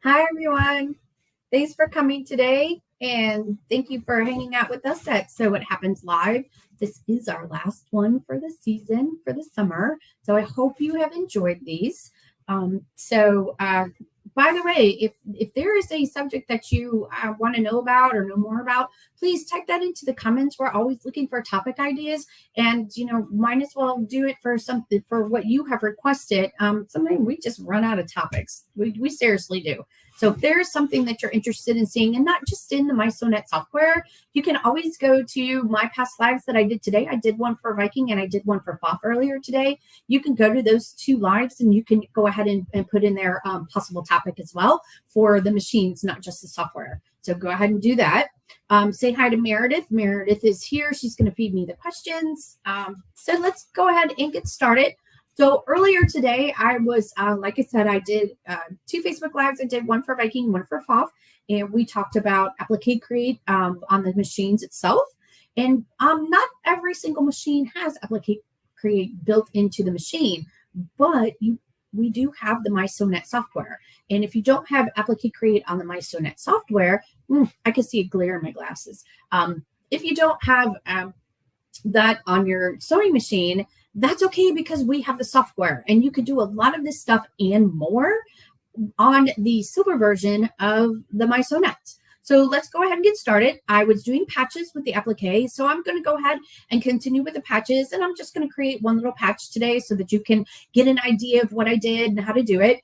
Hi, everyone. Thanks for coming today, and thank you for hanging out with us at So What Happens Live. This is our last one for the season, for the summer, so I hope you have enjoyed these. By the way, if there is a subject that you want to know about or know more about, please type that into the comments. We're always looking for topic ideas, and might as well do it for something for what you have requested. Sometimes we just run out of topics. We seriously do. So if there's something that you're interested in seeing, and not just in the MySonet software, you can always go to my past lives that I did today. I did one for Viking and I did one for FOF earlier today. You can go to those two lives and you can go ahead and put in their possible topic as well for the machines, not just the software. So go ahead and do that. Say hi to Meredith. Meredith is here. She's going to feed me the questions. So let's go ahead and get started. So earlier today, I was, like I said, I did 2 Facebook Lives. I did one for Viking, one for FOF, and we talked about Applique Create on the machines itself. And not every single machine has Applique Create built into the machine, but we do have the MySonet software. And if you don't have Applique Create on the MySonet software, I can see a glare in my glasses. If you don't have that on your sewing machine, that's okay, because we have the software and you could do a lot of this stuff and more on the silver version of the MySonet. So let's go ahead and get started. I was doing patches with the applique, so I'm going to go ahead and continue with the patches, and I'm just going to create one little patch today so that you can get an idea of what I did and how to do it.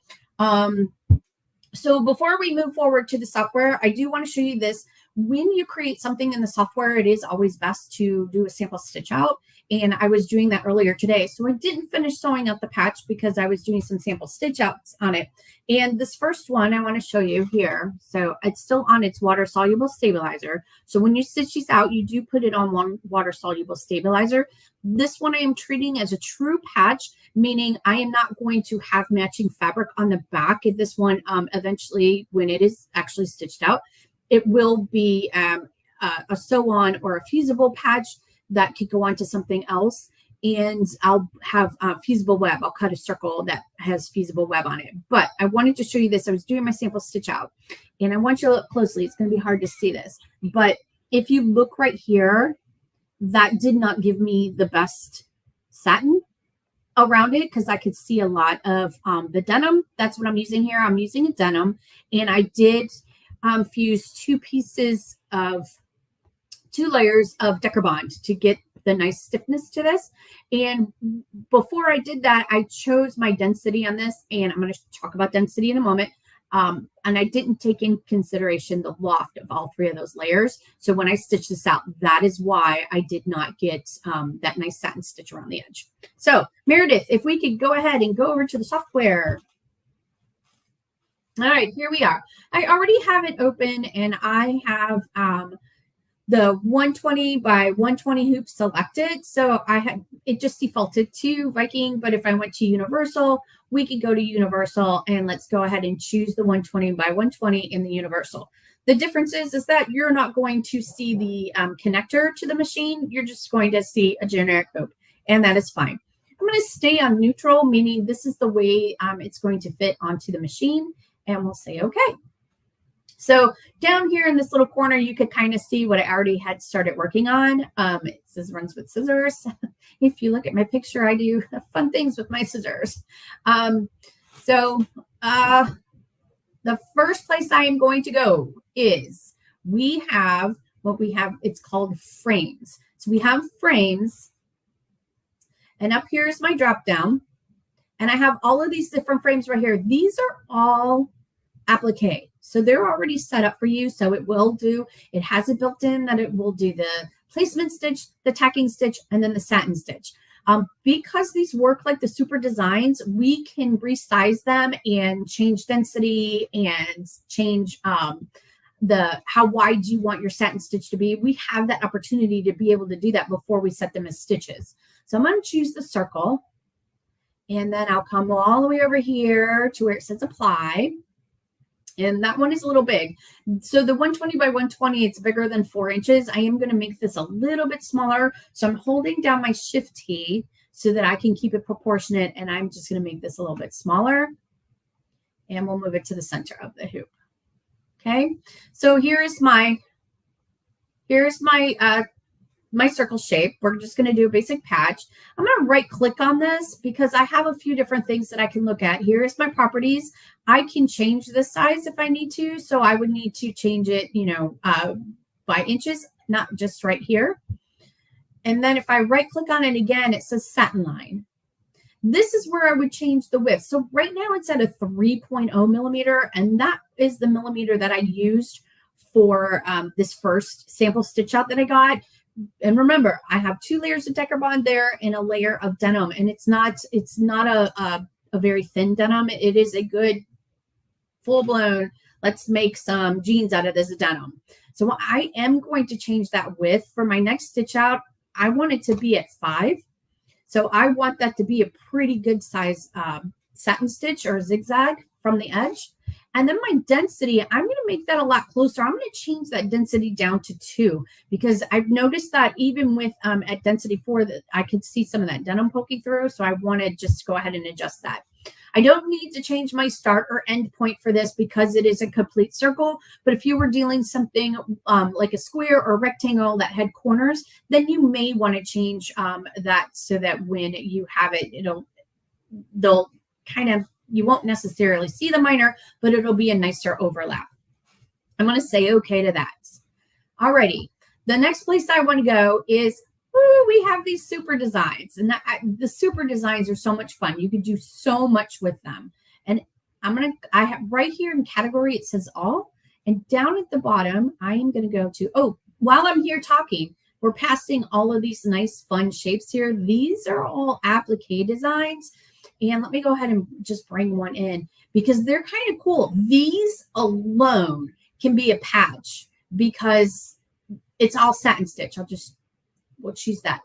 So before we move forward to the software, I do want to show you this. When you create something in the software, it is always best to do a sample stitch out. And I was doing that earlier today. So I didn't finish sewing out the patch because I was doing some sample stitch outs on it. And this first one I want to show you here. So it's still on its water soluble stabilizer. So when you stitch these out, you do put it on one water soluble stabilizer. This one I am treating as a true patch, meaning I am not going to have matching fabric on the back of this one. Eventually, when it is actually stitched out, it will be a sew-on or a fusible patch that could go on to something else. And I'll have fusible web. I'll cut a circle that has fusible web on it. But I wanted to show you this. I was doing my sample stitch out, and I want you to look closely. It's going to be hard to see this. But if you look right here, that did not give me the best satin around it, because I could see a lot of the denim. That's what I'm using here. I'm using a denim, and I did fuse 2 layers of Decker Bond to get the nice stiffness to this. And before I did that, I chose my density on this, and I'm going to talk about density in a moment. And I didn't take in consideration the loft of all 3 of those layers. So when I stitch this out, that is why I did not get that nice satin stitch around the edge. So Meredith, if we could go ahead and go over to the software. All right, here we are. I already have it open, and I have the 120 by 120 hoop selected. So it just defaulted to Viking, but if I went to Universal, we could go to Universal, and let's go ahead and choose the 120 by 120 in the Universal. The difference is that you're not going to see the connector to the machine. You're just going to see a generic hoop, and that is fine. I'm going to stay on neutral, meaning this is the way it's going to fit onto the machine, and we'll say okay. So down here in this little corner, you could kind of see what I already had started working on. It says runs with scissors. If you look at my picture, I do fun things with my scissors. The first place I am going to go is we have what we have. It's called frames. So we have frames, and up here is my drop down, and I have all of these different frames right here. These are all applique. So they're already set up for you. So it has it built in that it will do the placement stitch, the tacking stitch, and then the satin stitch. Because these work like the super designs, we can resize them and change density and change how wide you want your satin stitch to be. We have that opportunity to be able to do that before we set them as stitches. So I'm going to choose the circle, and then I'll come all the way over here to where it says apply. And that one is a little big. So the 120 by 120, it's bigger than 4 inches. I am going to make this a little bit smaller. So I'm holding down my shift key so that I can keep it proportionate. And I'm just going to make this a little bit smaller. and we'll move it to the center of the hoop. Okay, so here's my my circle shape. We're just going to do a basic patch. I'm going to right click on this because I have a few different things that I can look at. Here's my properties. I can change the size if I need to. So I would need to change it, by inches, not just right here. And then if I right click on it again, it says satin line. This is where I would change the width. So right now it's at a 3.0 millimeter, and that is the millimeter that I used for this first sample stitch out that I got. And remember, I have 2 layers of Decker Bond there and a layer of denim, and it's not a very thin denim. It is a good full-blown, let's make some jeans out of this denim. So I am going to change that width for my next stitch out. I want it to be at 5. So I want that to be a pretty good size satin stitch or zigzag from the edge. And then my density, I'm going to make that a lot closer. I'm going to change that density down to 2 because I've noticed that even with at density 4 that I could see some of that denim poking through. So I want to just go ahead and adjust that. I don't need to change my start or end point for this because it is a complete circle. But if you were dealing something like a square or rectangle that had corners, then you may want to change that so that when you have it, they'll kind of, you won't necessarily see the minor, but it'll be a nicer overlap. I'm going to say okay to that. Alrighty. The next place I want to go is, we have these super designs, and the super designs are so much fun. You can do so much with them. And I have right here in category, it says all, and down at the bottom, I am going to go to, while I'm here talking, we're passing all of these nice fun shapes here. These are all applique designs. And let me go ahead and just bring one in because they're kind of cool. These alone can be a patch because it's all satin stitch. We'll choose that.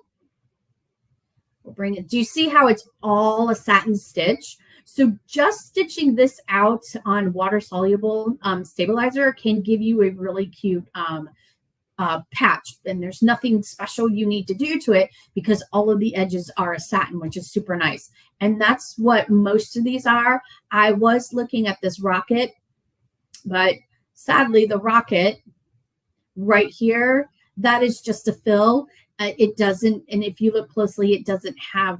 We'll bring it. Do you see how it's all a satin stitch? So just stitching this out on water soluble stabilizer can give you a really cute patch, and there's nothing special you need to do to it because all of the edges are a satin, which is super nice. And that's what most of these are. I was looking at this rocket, but sadly the rocket right here, that is just a fill. It doesn't, and if you look closely, it doesn't have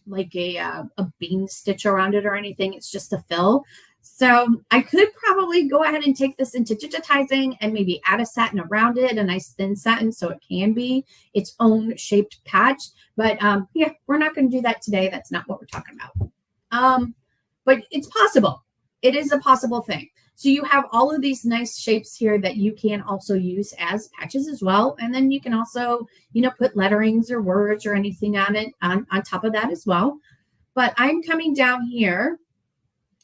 like a bean stitch around it or anything. It's just a fill. So I could probably go ahead and take this into digitizing and maybe add a satin around it, a nice thin satin, so it can be its own shaped patch. But yeah, we're not going to do that today. That's not what we're talking about. But it's possible. It is a possible thing. So you have all of these nice shapes here that you can also use as patches as well. And then you can also, put letterings or words or anything on it on top of that as well. But I'm coming down here.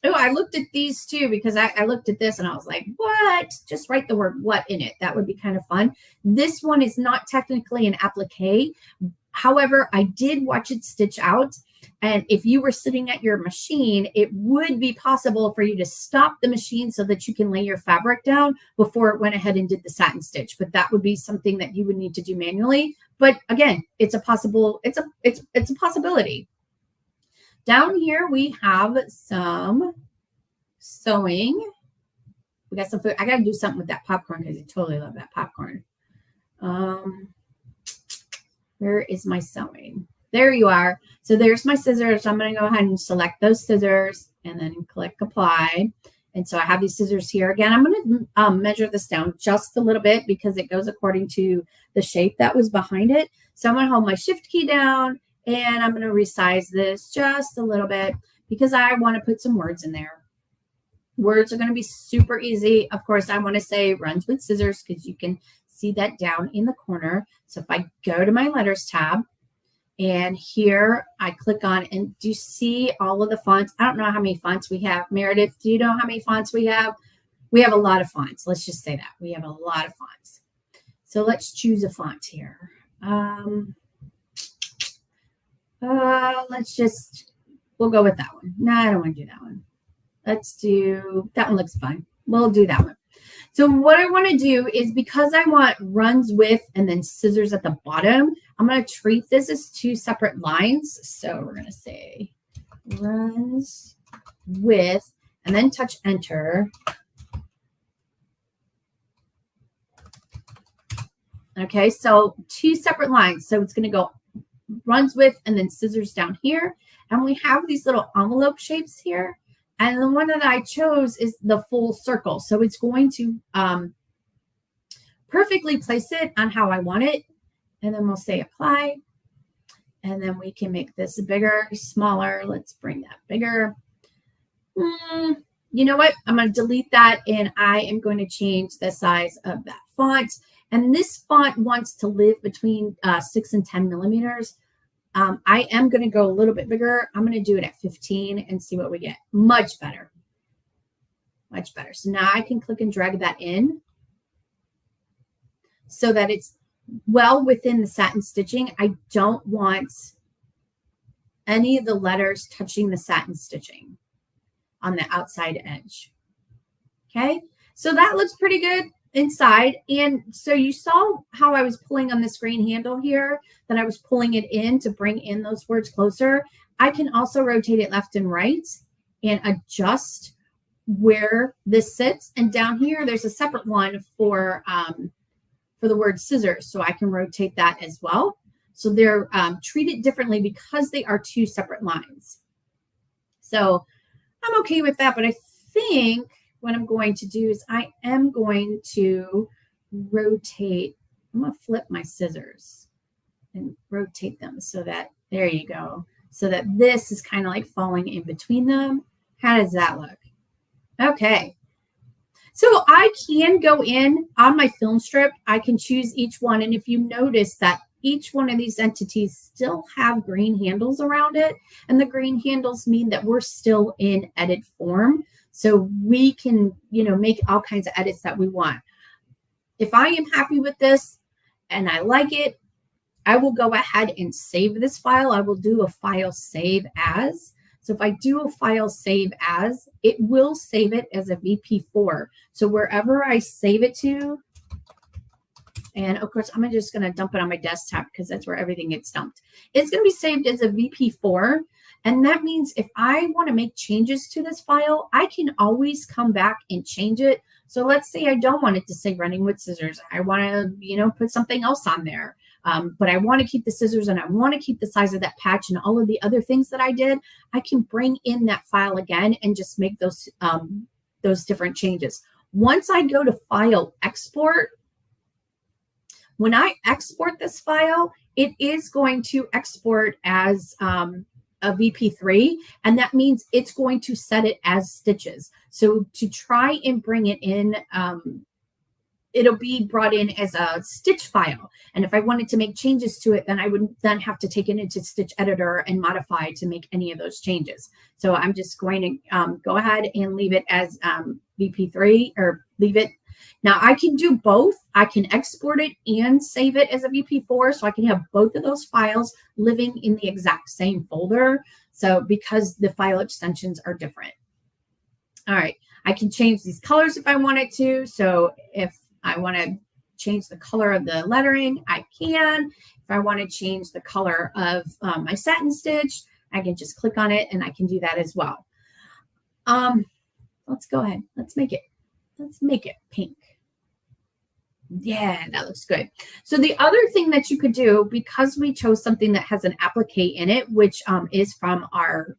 Oh, I looked at these too because I looked at this and I was like, what? Just write the word what in it. That would be kind of fun. This one is not technically an applique. However, I did watch it stitch out. And if you were sitting at your machine, it would be possible for you to stop the machine so that you can lay your fabric down before it went ahead and did the satin stitch. But that would be something that you would need to do manually. But again, it's a possibility. Down here, we have some sewing. We got some food. I got to do something with that popcorn because I totally love that popcorn. Where is my sewing? There you are. So there's my scissors. I'm going to go ahead and select those scissors and then click apply. And so I have these scissors here. Again, I'm going to measure this down just a little bit because it goes according to the shape that was behind it. So I'm going to hold my shift key down and I'm going to resize this just a little bit because I want to put some words in there. Words are going to be super easy. Of course, I want to say runs with scissors because you can see that down in the corner. So if I go to my letters tab, and here I click on, and do you see all of the fonts? I don't know how many fonts we have. Meredith, do you know how many fonts we have? We have a lot of fonts. Let's just say that. We have a lot of fonts. So let's choose a font here. We'll go with that one. No, I don't want to do that one. Let's do, that one looks fine. We'll do that one. So what I want to do is, because I want runs with and then scissors at the bottom, I'm going to treat this as 2 separate lines. So we're going to say runs with, and then touch enter. Okay, so 2 separate lines. So it's going to go runs with and then scissors down here. And we have these little envelope shapes here. And the one that I chose is the full circle. So it's going to perfectly place it on how I want it. And then we'll say apply. And then we can make this bigger, smaller. Let's bring that bigger. You know what? I'm going to delete that, and I am going to change the size of that font. And this font wants to live between 6 and 10 millimeters. I am going to go a little bit bigger. I'm going to do it at 15 and see what we get. Much better. Much better. So now I can click and drag that in so that it's well within the satin stitching. I don't want any of the letters touching the satin stitching on the outside edge. Okay, so that looks pretty good inside. And so you saw how I was pulling on this green handle here, that I was pulling it in to bring in those words closer. I can also rotate it left and right and adjust where this sits. And down here, there's a separate one for the word scissors. So I can rotate that as well. So they're treated differently because they are 2 separate lines. So I'm okay with that, but I think what I'm going to do is I am going to rotate. I'm going to flip my scissors and rotate them so that, there you go, so that this is kind of like falling in between them. How does that look? Okay. So I can go in on my film strip. I can choose each one. And if you notice that each one of these entities still have green handles around it, and the green handles mean that we're still in edit form. So we can, make all kinds of edits that we want. If I am happy with this and I like it, I will go ahead and save this file. I will do a file save as. So if I do a file save as, it will save it as a VP4. So wherever I save it to, and of course, I'm just going to dump it on my desktop because that's where everything gets dumped. It's going to be saved as a VP4. And that means if I want to make changes to this file, I can always come back and change it. So let's say I don't want it to say running with scissors. I want to, put something else on there. But I want to keep the scissors and I want to keep the size of that patch and all of the other things that I did. I can bring in that file again and just make those different changes. Once I go to File Export, when I export this file, it is going to export as a VP3, and that means it's going to set it as stitches. So to try and bring it in, it'll be brought in as a stitch file. And if I wanted to make changes to it, then I would then have to take it into Stitch Editor and modify to make any of those changes. So I'm just going to go ahead and leave it as VP3, or leave it. Now I can do both. I can export it and save it as a VP4. So I can have both of those files living in the exact same folder. So because the file extensions are different. All right. I can change these colors if I wanted to. So if I want to change the color of the lettering, I can. If I want to change the color of my satin stitch, I can just click on it and I can do that as well. Let's go ahead. Let's make it pink. Yeah, that looks good. So the other thing that you could do, because we chose something that has an applique in it, which is from our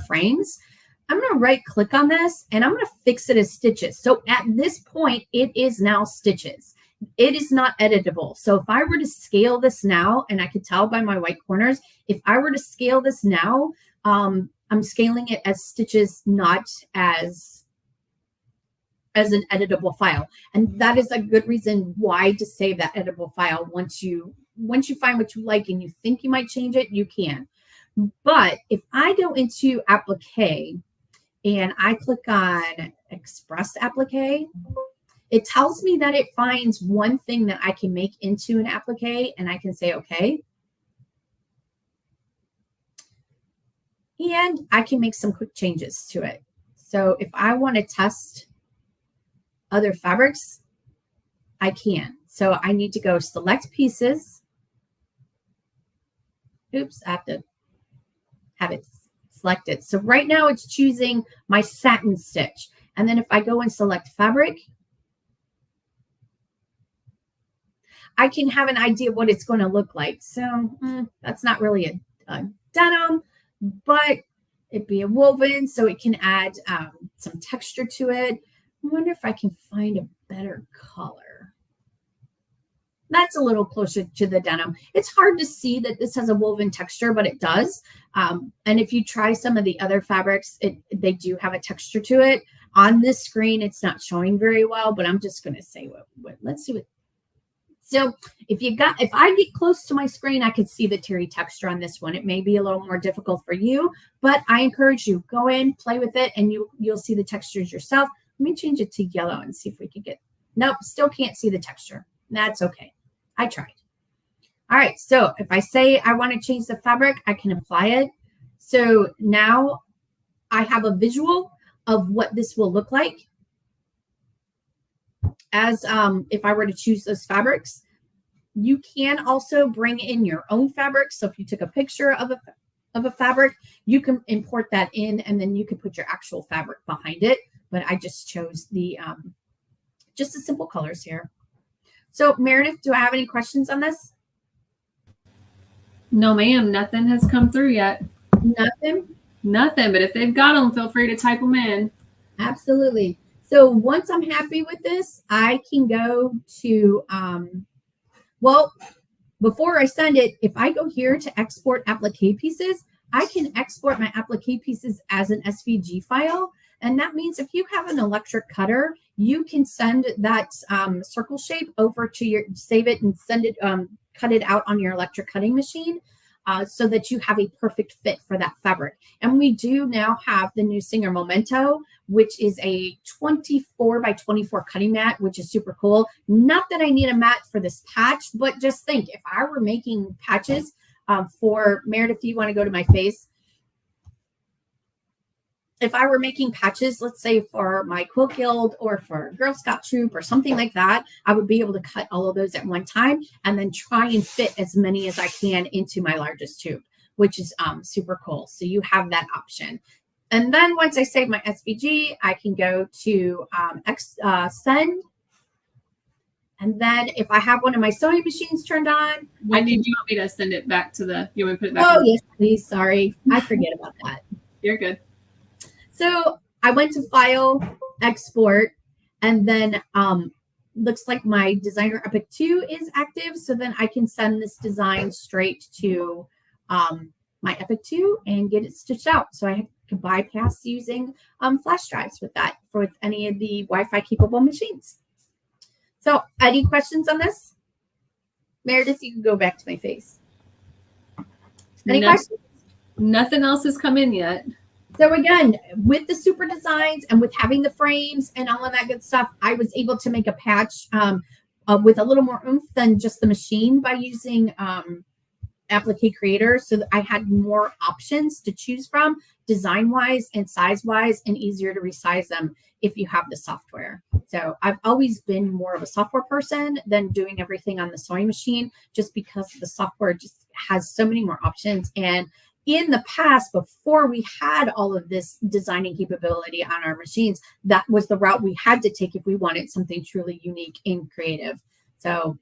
frames, I'm going to right click on this and I'm going to fix it as stitches. So at this point, it is now stitches. It is not editable. So if I were to scale this now, and I could tell by my white corners, if I were to scale this now, I'm scaling it as stitches, not as an editable file. And that is a good reason why to save that editable file. Once you find what you like and you think you might change it, you can. But if I go into Applique and I click on Express Applique, it tells me that it finds one thing that I can make into an applique, and I can say, okay. And I can make some quick changes to it. So if I want to test other fabrics, I can. So I need to go select pieces. Oops, I have to have it select it. So right now it's choosing my satin stitch. And then if I go and select fabric, I can have an idea what it's going to look like. So that's not really a denim, but it'd be a woven, so it can add some texture to it. I wonder if I can find a better color. That's a little closer to the denim. It's hard to see that this has a woven texture, but it does. And if you try some of the other fabrics, they do have a texture to it. On this screen, it's not showing very well, but I'm just going to say let's see what. So if I get close to my screen, I could see the terry texture on this one. It may be a little more difficult for you, but I encourage you, go in, play with it, and you'll see the textures yourself. Let me change it to yellow and see if we can get, nope, still can't see the texture. That's okay. I tried. All right, so if I say I want to change the fabric, I can apply it. So now I have a visual of what this will look like. As if I were to choose those fabrics, you can also bring in your own fabric. So if you took a picture of a fabric, you can import that in, and then you can put your actual fabric behind it. But I just chose the just the simple colors here. So Meredith, do I have any questions on this? No, ma'am. Nothing has come through yet. Nothing? Nothing. But if they've got them, feel free to type them in. Absolutely. So once I'm happy with this, I can go to, well, before I send it, if I go here to export applique pieces, I can export my applique pieces as an SVG file. And that means if you have an electric cutter, you can send that circle shape over to save it and send it, cut it out on your electric cutting machine. So that you have a perfect fit for that fabric. And we do now have the new Singer Memento, which is a 24 by 24 cutting mat, which is super cool. Not that I need a mat for this patch, but just think, if I were making patches for Meredith, if you want to go to my face, if I were making patches, let's say for my quilt guild or for Girl Scout troop or something like that, I would be able to cut all of those at one time and then try and fit as many as I can into my largest tube, which is super cool. So you have that option. And then once I save my SVG, I can go to send. And then if I have one of my sewing machines turned on, Wendi, do you want me to send it back to the, you want me to put it back? Oh, yes, please. Sorry. I forget about that. You're good. So I went to File, Export, and then looks like my Designer Applique 2 is active. So then I can send this design straight to my Applique 2 and get it stitched out. So I can bypass using flash drives with that for any of the Wi-Fi capable machines. So any questions on this? Meredith, you can go back to my face. Any questions? Nothing else has come in yet. So again, with the super designs and with having the frames and all of that good stuff, I was able to make a patch with a little more oomph than just the machine by using Applique Creator. So that I had more options to choose from design-wise and size-wise, and easier to resize them if you have the software. So I've always been more of a software person than doing everything on the sewing machine, just because the software just has so many more options. And in the past, before we had all of this designing capability on our machines, that was the route we had to take if we wanted something truly unique and creative. So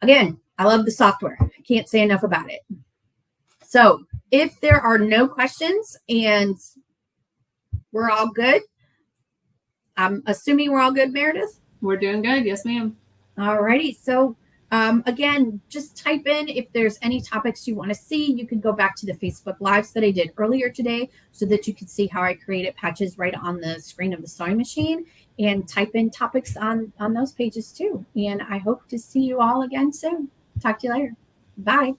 again, I love the software. I can't say enough about it. So if there are no questions and we're all good, I'm assuming we're all good, Meredith? We're doing good. Yes, ma'am. All righty. So again, just type in if there's any topics you want to see. You can go back to the Facebook Lives that I did earlier today so that you can see how I created patches right on the screen of the sewing machine, and type in topics on those pages too. And I hope to see you all again soon. Talk to you later. Bye.